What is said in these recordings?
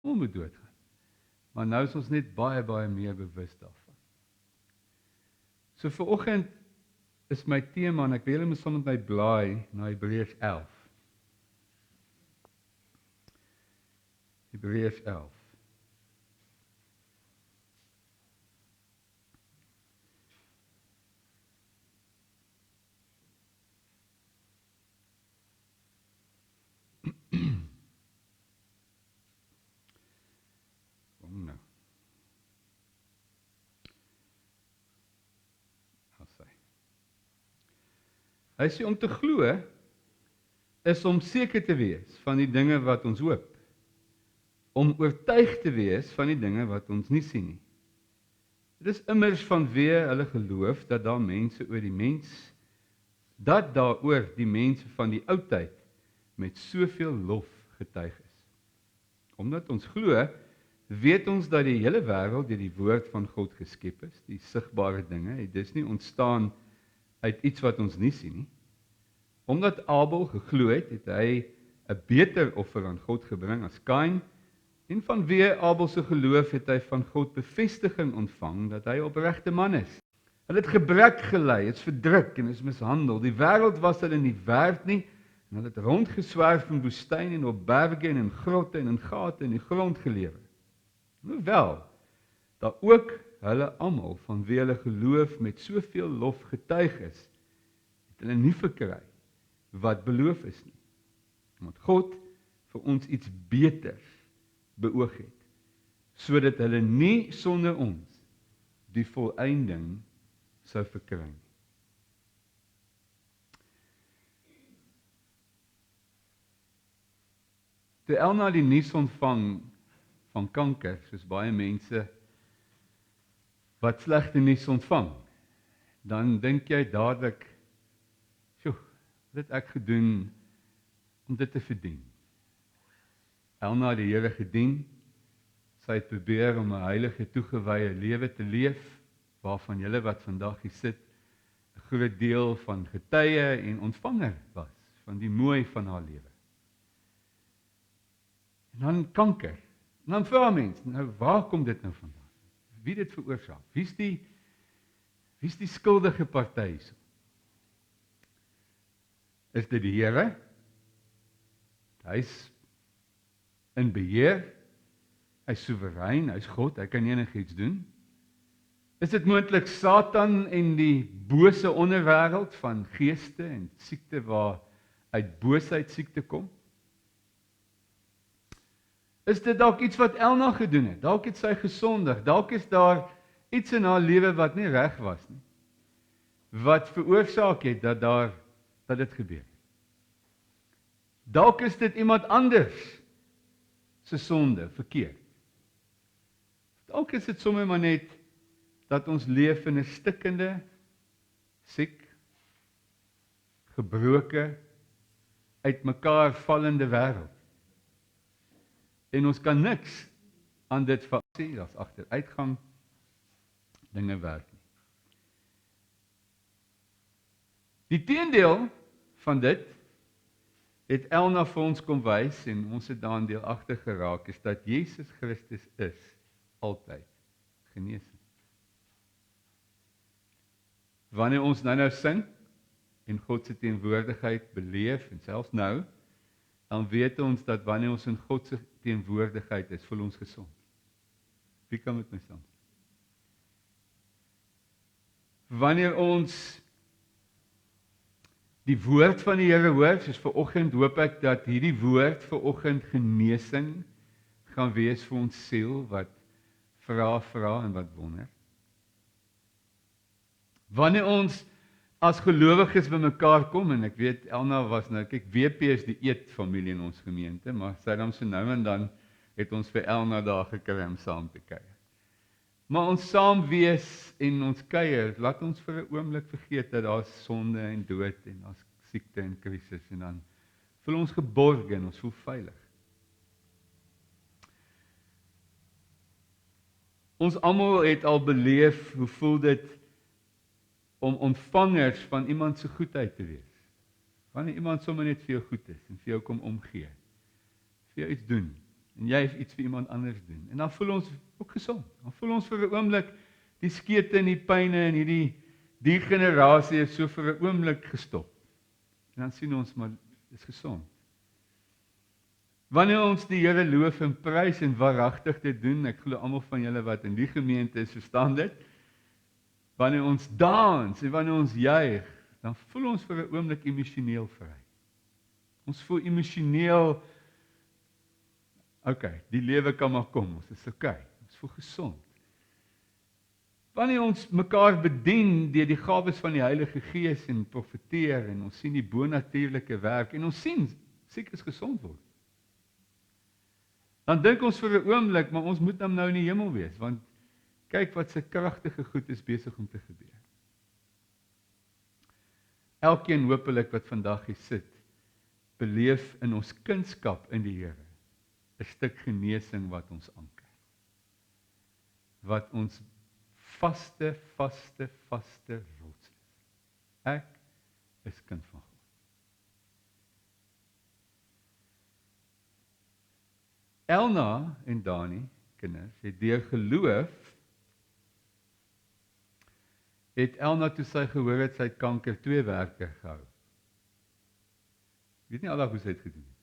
Ons moet doodgaan. Maar nou is ons net baie, baie meer bewus daarvan. So vanoggend is my tema, en ek wil julle moet saam met my blaai na Hebreërs 11. Hebreërs 11. Kom nou. Hy sê om te glo is om seker te wees van die dinge wat ons hoop. Om oortuig te wees van die dinge wat ons nie sien nie. Dit is immers vanweë hulle geloof dat daar mense oor die mens, dat daaroor die mense van die ou tyd met soveel lof getuig is. Omdat ons glo, weet ons dat die hele wêreld deur die woord van God geskep is, die sigbare dinge, dit is nie ontstaan uit iets wat ons nie sien nie. Omdat Abel geglo het, het hy 'n beter offer aan God gebring as Kain, en vanweë Abel se geloof het hy van God bevestiging ontvang dat hy 'n opregte man is. Hulle het gebrek gely, het verdruk en is mishandel. Die wêreld was hulle nie werd nie, en hulle het rondgeswerf in woestyn en op berge en in grotte en in gate in die grond gelewe. Hoewel, daar ook hulle almal vanweë hulle geloof met soveel lof getuig is, het hulle nie verkry wat beloof is nie. Want God vir ons iets beters beoog het, sodat hulle nie sonder ons die volëinding sou verkry nie. Toe Elna die nuus ontvang van kanker, soos baie mense wat slegte nuus ontvang, dan dink jy dadelik, "Sjoe, wat het ek gedoen om dit te verdien?" Elna het die Here gedien, sy het probeer om 'n heilige toegewye lewe te leef, waarvan julle wat vandag hier sit, 'n groot deel van getuie en ontvanger was, van die mooi van haar lewe. En dan kanker. En dan vra mens, nou waar kom dit nou vandaan? Wie dit veroorsaak? Wie's die skuldige party hierso? Is dit die Here? Hy's in beheer. Hy's soewerein, hy's God, hy kan enigiets doen. Is dit moontlik Satan en die bose onderwêreld van geeste en siekte waar uit boosheid siekte kom? Is dit dalk iets wat Elna gedoen het? Dalk het sy gesondig, dalk is daar iets in haar lewe wat nie reg was nie, wat veroorsaak het dat dit gebeur. Dalk is dit iemand anders se sonde, verkeerd. Dalk is dit sommer maar net dat ons leef in 'n stikkende, siek, gebroke, uitmekaar vallende wêreld. En ons kan niks aan dit verander, daar's agteruitgang, dinge werk nie. Die teendeel van dit het Elna vir ons kom wys, en ons het daarin deelagtig geraak, is dat Jesus Christus is altyd genesing. Wanneer ons nou sing, en God se teenwoordigheid beleef, en selfs nou, dan weet ons dat wanneer ons in God se teenwoordigheid is, voel ons gesond. Wie kan met my saam? Wanneer ons die woord van die Here hoor, soos vanoggend hoop ek dat hierdie woord vanoggend genesing gaan wees vir ons siel, wat vra en wat wonder. Wanneer ons as gelowiges bymekaar kom, en ek weet Elna was nou, kyk, WP is die eetfamilie in ons gemeente, maar sy dan so nou en dan het ons vir Elna daar gekry om saam te kuier. Maar ons saam wees en ons kuier, laat ons vir 'n oomblik vergeet dat daar sonde en dood en daar's siekte en krisis, en dan voel ons geborg en ons voel veilig. Ons almal het al beleef, hoe voel dit om ontvangers van iemand se goedheid te wees. Wanneer iemand sommer net vir jou goed is en vir jou kom omgee, vir jou iets doen, En jy het iets vir iemand anders doen. En dan voel ons ook gesond. Dan voel ons vir 'n oomblik die skete en die pyne en die generasie het so vir 'n oomblik gestop. En dan sien ons maar dis gesond. Wanneer ons die Here loof en prys en waaragtig dit doen, ek glo almal van julle wat in die gemeente is, verstaan dit. Wanneer ons dans en wanneer ons juig, dan voel ons vir 'n oomblik emosioneel vry. Ons voel emosioneel, okay, die lewe kan maar kom, ons is okay, ons voel gesond. Wanneer ons mekaar bedien deur die gawes van die Heilige Gees en profeteer en ons sien die bonatuurlike werk en ons sien siekes gesond word. Dan dink ons vir 'n oomblik, maar ons moet nou in die hemel wees, want kyk wat se kragtige goed is besig om te gebeur. Elkeen hopelik wat vandag hier sit, beleef in ons kindskap in die Here 'n stuk genesing wat ons anker. Wat ons vaste rots is. Ek is kind van God. Elna en Dani, kinders, het deur geloof, het Elna toe sy gehoor het sy het kanker 2 werke gehou. Ek weet nie aldag hoe sy het gedoen het.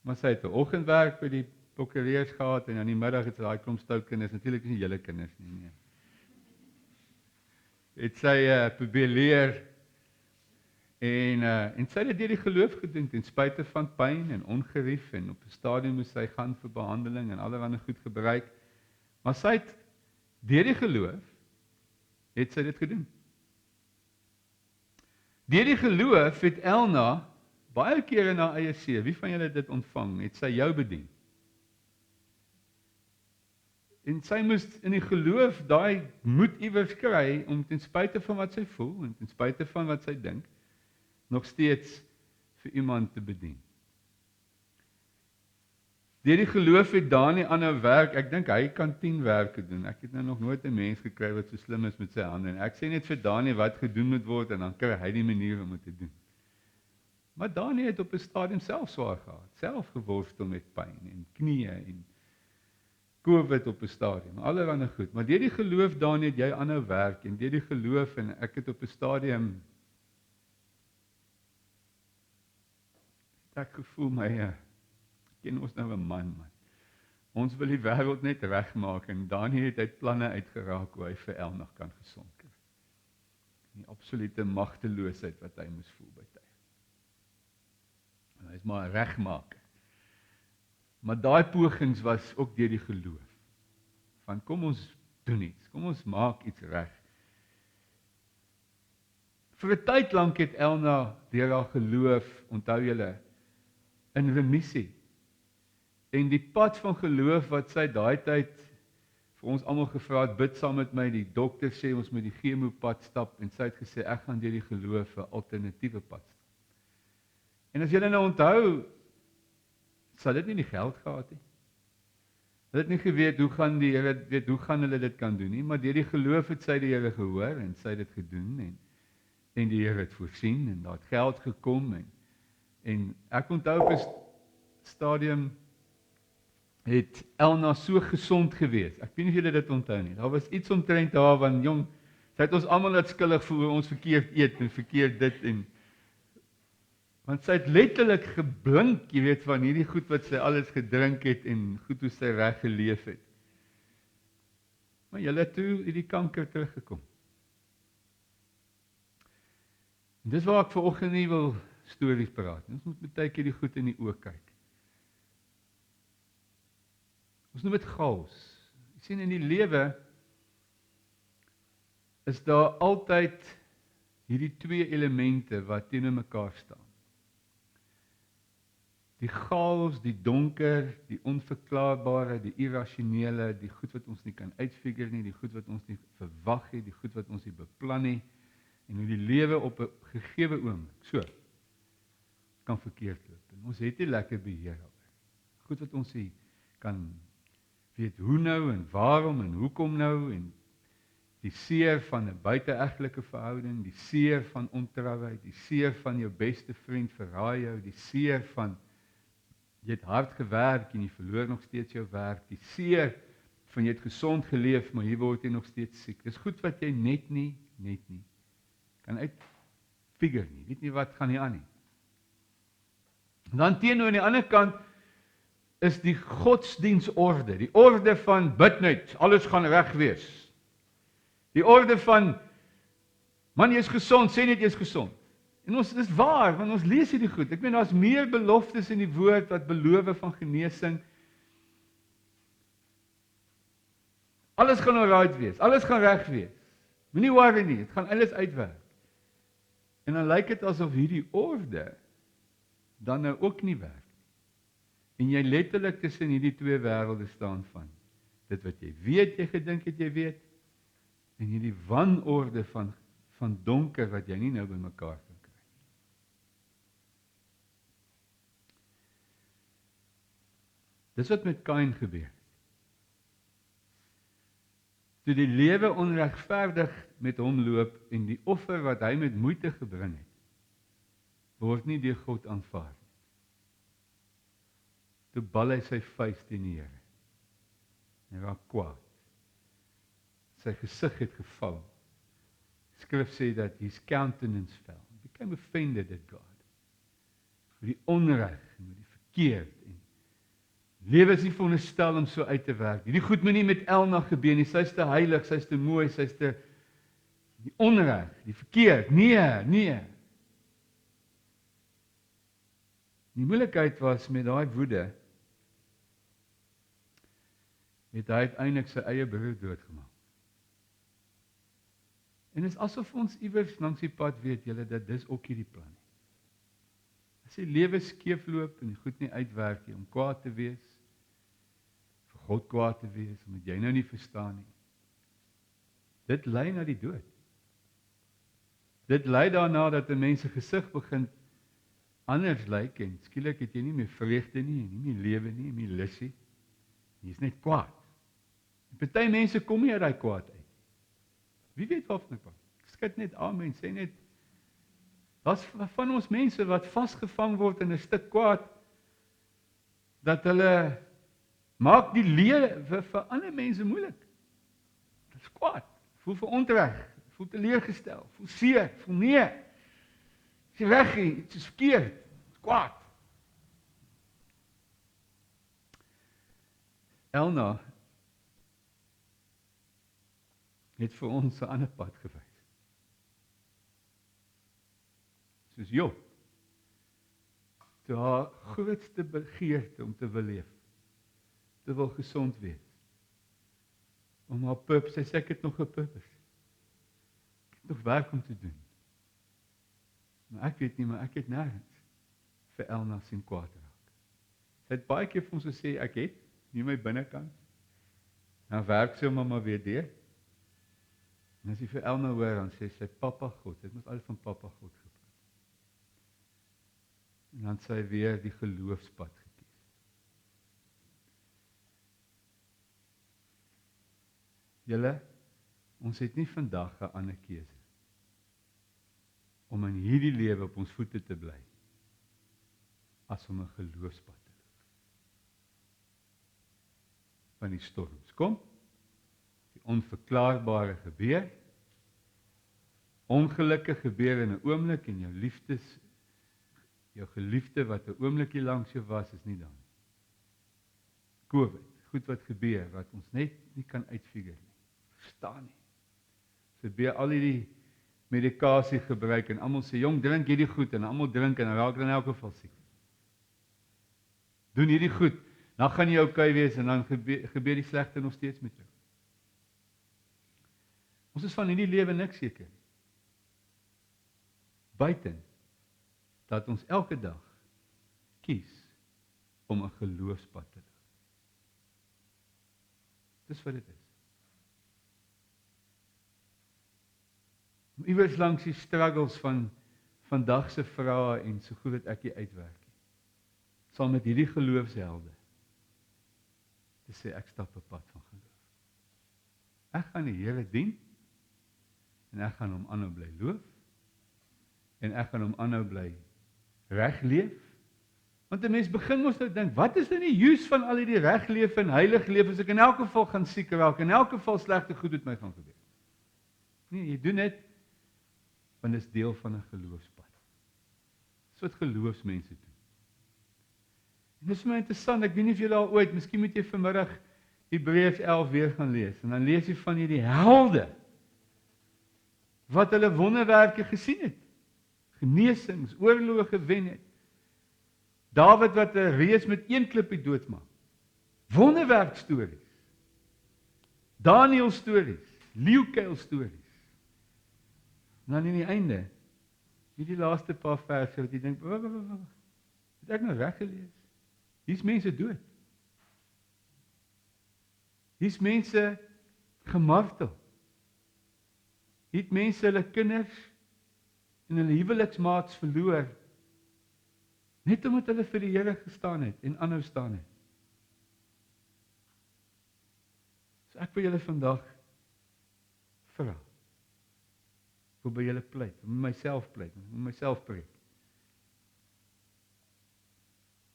Maar sy het 'n oggendwerk by die prokureurs gehad en aan die middag het sy daai klomp stout kinders, natuurlik nie julle kinders nie. Het sy probeer leer en sy het dit deur die geloof gedoen ten spyte van pyn en ongerief en op 'n stadium moes sy gaan vir behandeling en allerlei goed gebruik. Maar sy het deur die geloof het sy dit gedoen. Deur die geloof het Elna baie kere na eie see, wie van julle het dit ontvang, het sy jou bedien. En sy moes in die geloof daai moed iewers kry om ten spyte van wat sy voel en ten spyte van wat sy dink, nog steeds vir iemand te bedien. Deur die geloof het Dani aanhou werk, ek dink hy kan 10 werke doen. Ek het nou nog nooit 'n mens gekry wat so slim is met sy hande en ek sê net vir Dani wat gedoen moet word en dan kry hy die manier om dit te doen. Maar Dani het op 'n stadium self swaar gehad, self geworstel met pyn en knieë en COVID op 'n stadium, allerlei goed. Maar deur die geloof Dani het jy aanhou werk en deur die geloof en ek het op 'n stadium ek gevoel my ken ons nou 'n man. Ons wil die wêreld net regmaak en Dani het uit planne uitgeraak hoe hy vir Elna kan gesond kry. Die absolute magteloosheid wat hy moes voel by tye. Hy is maar 'n regmaker. Maar daai pogings was ook deur die geloof. Van kom ons doen iets, kom ons maak iets reg. Vir 'n tyd lank het Elna deur haar geloof, onthou julle, in remissie. En die pad van geloof wat sy daai tyd vir ons almal gevra het, bid saam met my, die dokter sê ons moet die chemopad stap en sy het gesê ek gaan deur die geloof 'n alternatiewe pad stap. En as julle nou onthou, sal dit nie die geld gehad nie. Hulle het nie geweet hoe gaan die Here weet hoe gaan hulle dit kan doen nie, maar deur die geloof het sy die Here gehoor en sy het dit gedoen en die Here het voorsien en daar het geld gekom en ek onthou op 'n stadium het Elna so gesond gewees. Ek weet nie of julle dit onthou nie. Daar was iets omtrent haar van jong, sy het ons almal net skuldig voel ons verkeerd eet en verkeerd dit en want sy het letterlik geblink, jy weet, van hierdie goed wat sy alles gedrink het en goed hoe sy reg geleef het. Maar julle het toe hierdie kanker teruggekom. En dis waar ek vanoggend nie wil stories praat. Ons moet baie keer die goed in die oë kyk. Ons noem dit chaos. Jy sien in die lewe is daar altyd hierdie 2 elemente wat teenoor mekaar staan. Die chaos, die donker, die onverklaarbare, die irrasionele, die goed wat ons nie kan uitfigure nie, die goed wat ons nie verwag het, die goed wat ons nie beplan nie, en hoe die lewe op 'n gegeewe oomblik, so, kan verkeerd loop. En ons het nie lekker beheer daaroor. Goed wat ons nie kan weet hoe nou en waarom en hoekom nou en die seer van 'n buiteegtelike verhouding, die seer van ontrouheid, die seer van jou beste vriend verraai jou, die seer van Jy het hard gewerk en jy verloor nog steeds jou werk. Die seer van jy het gesond geleef, maar hier word jy nog steeds siek. Dis goed wat jy net nie kan uitfigure nie. Weet nie wat gaan hier aan nie. En dan teenoor aan die ander kant is die godsdiensorde, die orde van bid net, alles gaan reg wees. Die orde van man, jy is gesond, sê net jy is gesond. En ons dis waar, want ons lees hierdie goed. Ek meen daar's meer beloftes in die woord wat beloof van genesing. Alles gaan alright wees, alles gaan reg wees. Moenie worry nie, dit gaan alles uitwerk. En dan lyk dit asof hierdie orde dan nou ook nie werk. En jy letterlik tussen hierdie twee wêrelde staan van dit wat jy weet, jy gedink het jy weet, en hierdie wanorde van donker wat jy nie nou by mekaar kan kry. Dis wat met Kain gebeur. Toe die lewe onregverdig met hom loop en die offer wat hy met moeite gebring het, word nie deur God aanvaar nie. Toe bal hy sy vuis teen die Here. Hy raak kwaad. Sy gesig het geval. Die skrif sê dat his countenance fell. He became offended at God. Met die onreg en met die verkeerd en lewe is nie veronderstel om so uit te werk. Hierdie goed moet nie met Elna gebeur nie. Sy's te heilig, sy's te mooi, sy's te die onreg, die verkeerd. Nee. Die moeilikheid was met daai woede het hy uiteindelik sy eie broer doodgemaak. En dit is asof ons iewers langs die pad weet julle dat dis ook nie die plan nie. As die lewe skeefloop en die goed nie uitwerk nie, om kwaad te wees, vir God kwaad te wees, omdat jy nou nie verstaan nie. Dit lei na die dood. Dit lei daarna dat 'n mens se gesig begin anders lyk en skielik het jy nie meer vreugde nie, nie meer lewe nie meer lus nie. Jy's net kwaad. En party mense kom nie uit daai kwaad uit. Wie weet waarvan ek praat? Ek skud net amen, sê net daar's van ons mense wat vasgevang word in 'n stuk kwaad dat hulle maak die lewe vir ander mense moeilik. Dit is kwaad. Voel verontreg, voel teleurgestel, voel seer, voel nee. Is jy reg nie, dit is verkeerd, dit is kwaad. Elna het vir ons 'n ander pad gewys. Soos Job, toe haar grootste begeerte om te wil leef, te wil gesond wees, om haar purpose, sy sê ek het nog 'n purpose, ek het nog werk om te doen, maar ek weet nie, maar ek het nêrens vir Elna sien kwaad raak. Sy het baie keer vir ons gesê, ek het, nie my binnekant, dan werk sy maar weer deur, en as jy vir Elna hoor, dan sê sy, Papa God, dit moet al van Papa God gepraat. En dan sy weer die geloofspad gekies. Julle, ons het nie vandag 'n ander keuse om in hierdie lewe op ons voete te bly as om 'n geloofspad te loop. Van die storms kom, die onverklaarbare gebeur, ongelukke gebeur in 'n oomblik en jou geliefde wat 'n oomblikie langs jou was, is nie dan. COVID, goed wat gebeur, wat ons net nie kan uitfigure nie. Verstaan nie. So baie al hierdie medikasie gebruik en almal sê, jong, drink hierdie goed en almal drink en dan raak dan in elk geval siek. Doen hierdie goed, dan gaan jy okay wees en dan gebeur die slegte nog steeds met jou. Ons is van hierdie lewe niks seker. Buiten dat ons elke dag kies om 'n geloofspad te loop. Dis wat dit is. Om iewers langs die struggles van vandag se vrae en so goed dat ek die uitwerk nie. Saam met hierdie geloofshelde te sê ek stap 'n pad van geloof. Ek gaan die Here dien en ek gaan hom aanhou bly loof en ek gaan hom aanhou bly reg leef Want 'n mens begin mos nou dink, wat is nou die use van al hierdie reg leef en heilig leef as ek in elk geval gaan siek raak, in elk geval slegte goed met my gaan gebeur? Nee, jy doen dit want dit is deel van 'n geloofspad. Dis wat geloofsmense doen. En dit is my interessant, ek weet nie of julle al ooit, miskien moet jy vanmiddag Hebreërs 11 weer gaan lees, en dan lees jy van hierdie helde, wat hulle wonderwerke gesien het, genesings, oorloë gewen het, Dawid wat 'n reus met een klippie doodmaak, wonderwerk stories, Daniël stories, leeukuil stories, en dan in die einde, hierdie laaste paar verse, wat jy dink, het ek nou reg gelees? Hier's mense dood. Hier's mense gemartel. Hier het mense hulle kinders en hulle huweliksmaats verloor, net omdat hulle vir die Here gestaan het en aanhou staan het. So ek wil julle vandag vra, ek wil by julle pleit, met myself pleit, met myself preek.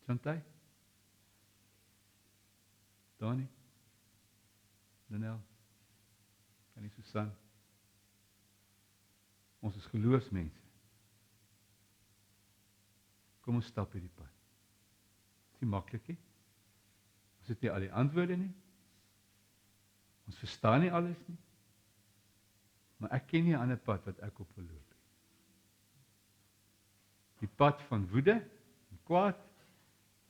Chantai? Dani? Danel? Kan nie Susan? Ons is geloofsmense. Kom ons stap hierdie pad. Dit is nie maklik nie. Ons het nie al die antwoorde nie. Ons verstaan nie alles nie. Maar ek ken nie 'n ander pad wat ek op wil loop nie. Die pad van woede en kwaad,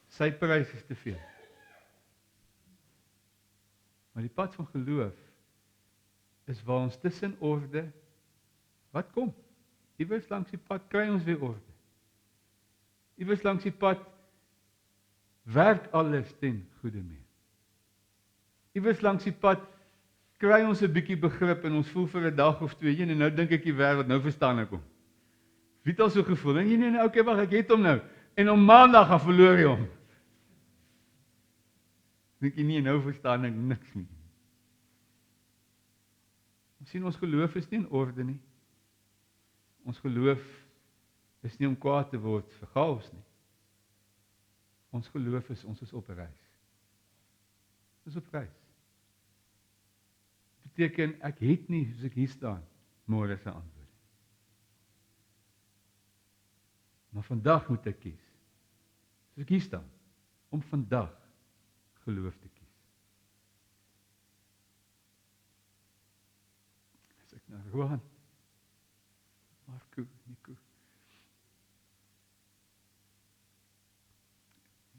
sy prys is te veel. Maar die pad van geloof is waar ons tussen orde, wat kom? Iewers langs die pad kry ons weer orde. Iewers langs die pad werk alles ten goeie mee. Iewers langs die pad kry ons 'n bietjie begrip en ons voel vir 'n dag of twee, en nou dink ek die wêreld, nou verstaan ek hom. Wie het al so gevoel? En nee, okay, wag, ek het hom nou. En om maandag gaan verloor jy hom. Dink jy nie, nou verstaan ek niks nie. Ons sien ons geloof is nie in orde nie. Ons geloof is nie om kwaad te word vir chaos nie. Ons geloof is, ons is op reis. Ons is op reis. Dit beteken, ek het nie, soos ek hier staan, môre se antwoord. Maar vandag moet ek kies, soos ek hier staan, om vandag geloof te kies. As ek na Rohan, Marco, Nico,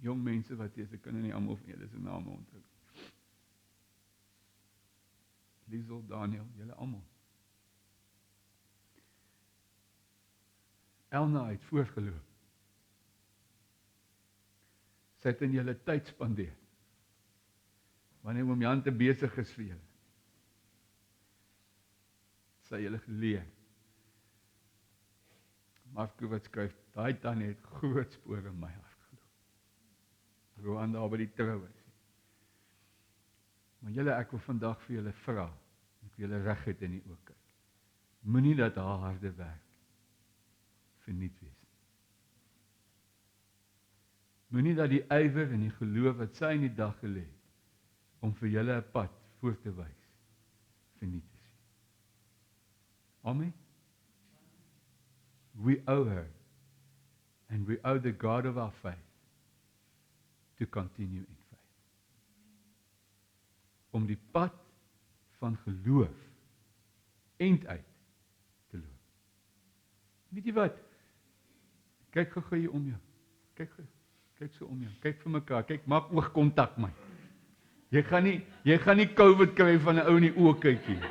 jong mense wat is, ek kan nie almal van julle se name onthou. Liesel, Daniel, julle almal. Elna het voorgeloop. Sy het in julle tyd spandeer. Wanneer oom Jan te besig is vir julle. Sy julle geleer. Marco wat skryf, daai tannie het groot spore in my hart geloop. Roan daar by die troues. Maar julle, ek wil vandag vir julle vra, ek wil julle regheid in die oë kyk. Moenie dat haar harde werk verniet wees nie. Moenie dat die ywer en die geloof wat sy in die dag gelê het, om vir julle 'n pad voor te wys, verniet is nie. Amen. We owe her, and we owe the God of our faith, to continue in faith. Om die pad van geloof einduit te loop. Weet jy wat? Kyk gou hier om jou. Kyk so om jou. Kyk vir mekaar. Kyk, maak oogkontak my. Jy gaan nie COVID kry van 'n ou in die oë kyk nie.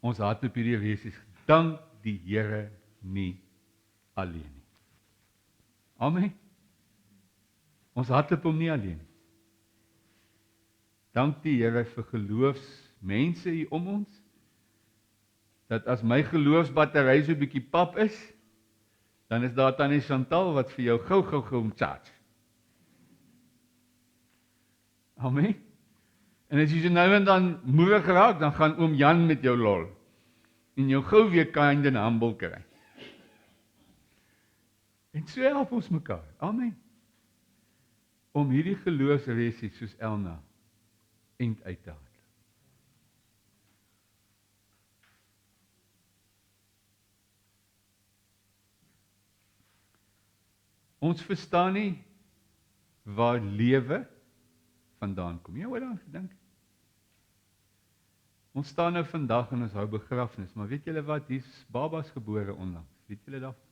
Ons hardloop hierdie resies. Dank die Here nie alleen nie. Amen. Ons hardloop hom nie alleen nie. Dank die Here vir geloofsmense hier om ons, dat as my geloofsbattery so 'n bietjie pap is, dan is daar tannie Chantal wat vir jou gou charge. Amen. En as jy so nou en dan moerig raak, dan gaan oom Jan met jou lol. en jou gou weer kind and humble kry. En so help ons mekaar. Amen. Om hierdie geloofsresie soos Elna end uit te haal. Ons verstaan nie waar lewe vandaan kom. Jy het daaraan gedink? Ons staan nou vandag en ons hou begrafnis, maar weet julle wat? Hier's babas gebore onlangs. Weet julle daarvan?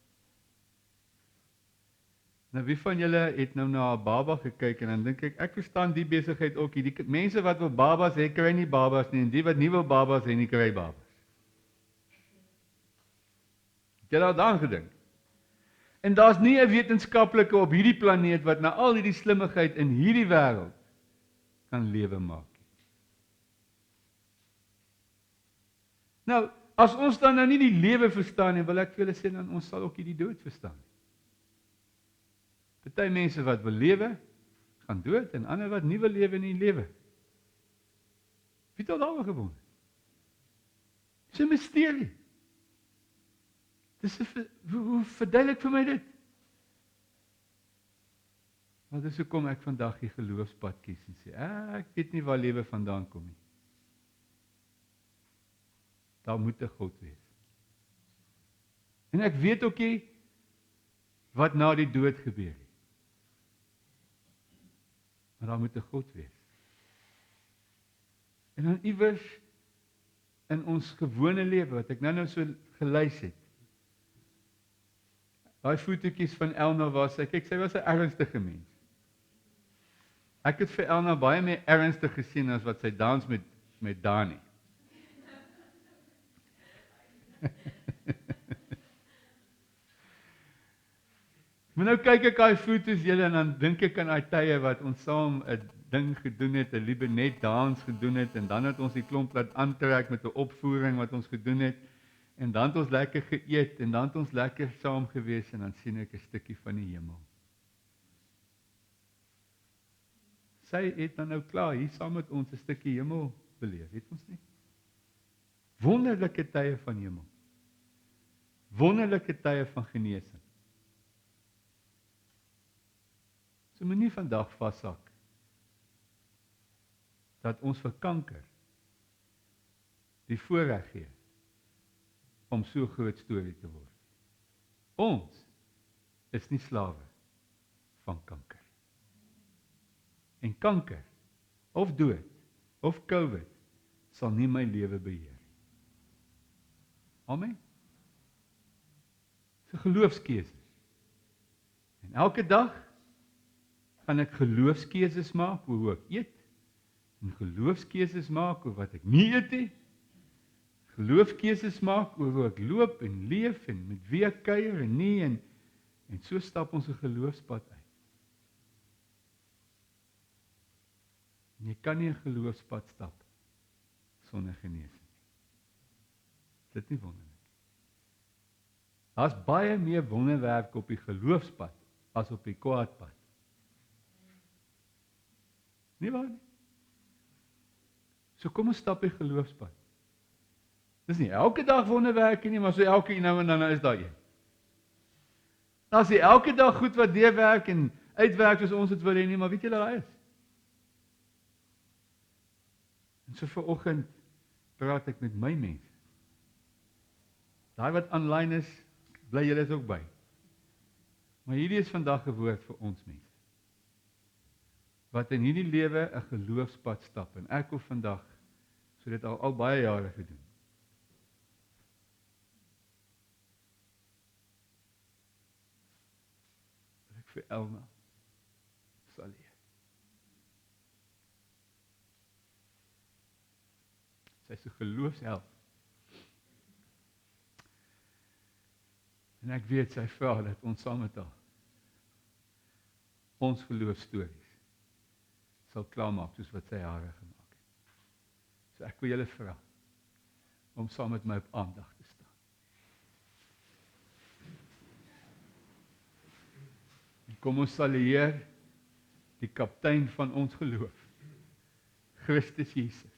Nou wie van julle het nou na 'n baba gekyk en dan dink ek verstaan die besigheid ook hier. Die mense wat wil babas hê, kry nie babas nie en die wat nie wil babas hê nie, kry babas. Het jy daaraan gedink? En daar's nie 'n wetenskaplike op hierdie planeet wat na al hierdie slimmigheid in hierdie wêreld kan lewe maak. Nou, as ons dan nou nie die lewe verstaan nie, wil ek vir julle sê dan ons sal ook nie die dood verstaan nie. Party mense wat wil lewe, gaan dood en ander wat nie wil lewe nie, lewe. Wie het al daaroor gewonder? Dis 'n misterie. Hoe verduidelik vir my dit? Maar dis hoekom ek vandag die geloofspad kies en sê, ek weet nie waar lewe vandaan kom nie. Daar moet 'n God wees. En ek weet ook nie wat na die dood gebeur nie. Maar daar moet 'n God wees. En dan iewers in ons gewone lewe wat ek nou so gelys het. Daai fotootjies van Elna was kyk sy was 'n ernstige mens. Ek het vir Elna baie meer ernstig gesien as wat sy dans met Dani. Maar nou kyk ek daai foto's julle en dan dink ek aan daai tye wat ons saam 'n ding gedoen het, 'n Libanet dans gedoen het en dan het ons die klomp laat aantrek met 'n opvoering wat ons gedoen het en dan het ons lekker geëet en dan het ons lekker saam gewees en dan sien ek 'n stukkie van die hemel. Sy het dan nou klaar hier saam met ons 'n stukkie hemel beleef, weet ons nie? Wonderlike tye van hemel. Wonderlike tye van genesing. So moenie vandag vashak dat ons vir kanker die voorreg gee om so groot storie te word. Ons is nie slawe van kanker. En kanker, of dood, of COVID, sal nie my lewe beheer. Amen. Dis 'n geloofskeuse. En elke dag gaan ek geloofskeuses maak oor hoe ek eet, en geloofskeuses maak oor wat ek nie eet nie, geloofskeuses maak oor hoe ek loop en leef en met wie ek kuier en nie en so stap ons 'n geloofspad uit. En jy kan nie 'n geloofspad stap sonder genesing nie. Is dit nie wonderlik? Daar's baie meer wonderwerke op die geloofspad as op die kwaadpad. Nie waar nie? So kom ons stap die geloofspad. Dis nie elke dag wonderwerke nie, maar so elke nou en dan is daar een. Daar's nie elke dag goed wat deurwerk en uitwerk soos ons dit wil hê nie, maar weet julle daar is. En so vanoggend praat ek met my mense. Daai wat aanlyn is, bly julle is ook by. Maar hierdie is vandag 'n woord vir ons mense. Wat in hierdie lewe 'n geloofspad stap en ek hoef vandag so dit al baie jare gedoen. Ek vir Elna sal leer. Sy is 'n geloofsheld. En ek weet sy vra dat ons saam met haar ons geloofstories sal klaarmaak soos wat sy hare gemaak het. So ek wil julle vra om saam met my op aandag te staan. En kom ons salueer die kaptein van ons geloof, Christus Jesus,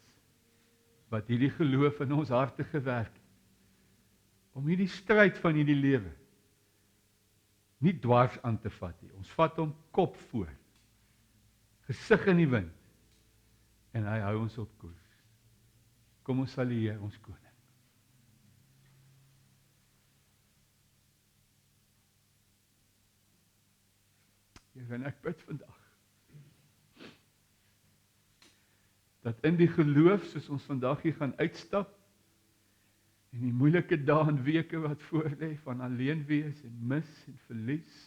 wat hierdie geloof in ons harte gewerk het om hierdie stryd van hierdie lewe nie dwars aan te vat nie. Ons vat hom kop voor, gesig in die wind, en hy hou ons op koers. Kom ons salueer ons koning. Here, en ek bid vandag, dat in die geloof, soos ons vandag hier gaan uitstap, en die moeilike dae en weke wat voorlê, van alleen wees en mis en verlies,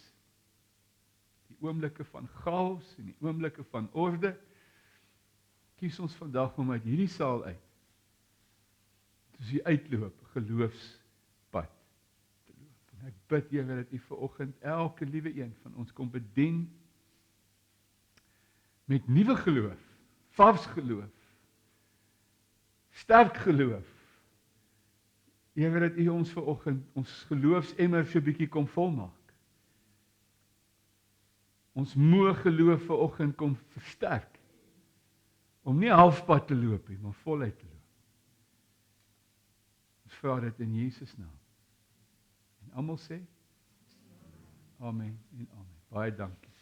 die oomblikke van chaos en die oomblikke van orde, kies ons vandag om uit hierdie saal uit, soos die uitloop, geloofspad te loop. En ek bid, Here, dat U vanoggend elke liewe een van ons kom bedien met nuwe geloof, vars geloof, sterk geloof. Here, dat U ons vanoggend, ons geloofsemmer so 'n bietjie kom volmaak. Ons moe geloof vanoggend kom versterk, om nie halfpad te loop nie, maar voluit te loop. Ons vra dit in Jesus naam. En almal sê, amen en amen. Baie dankie.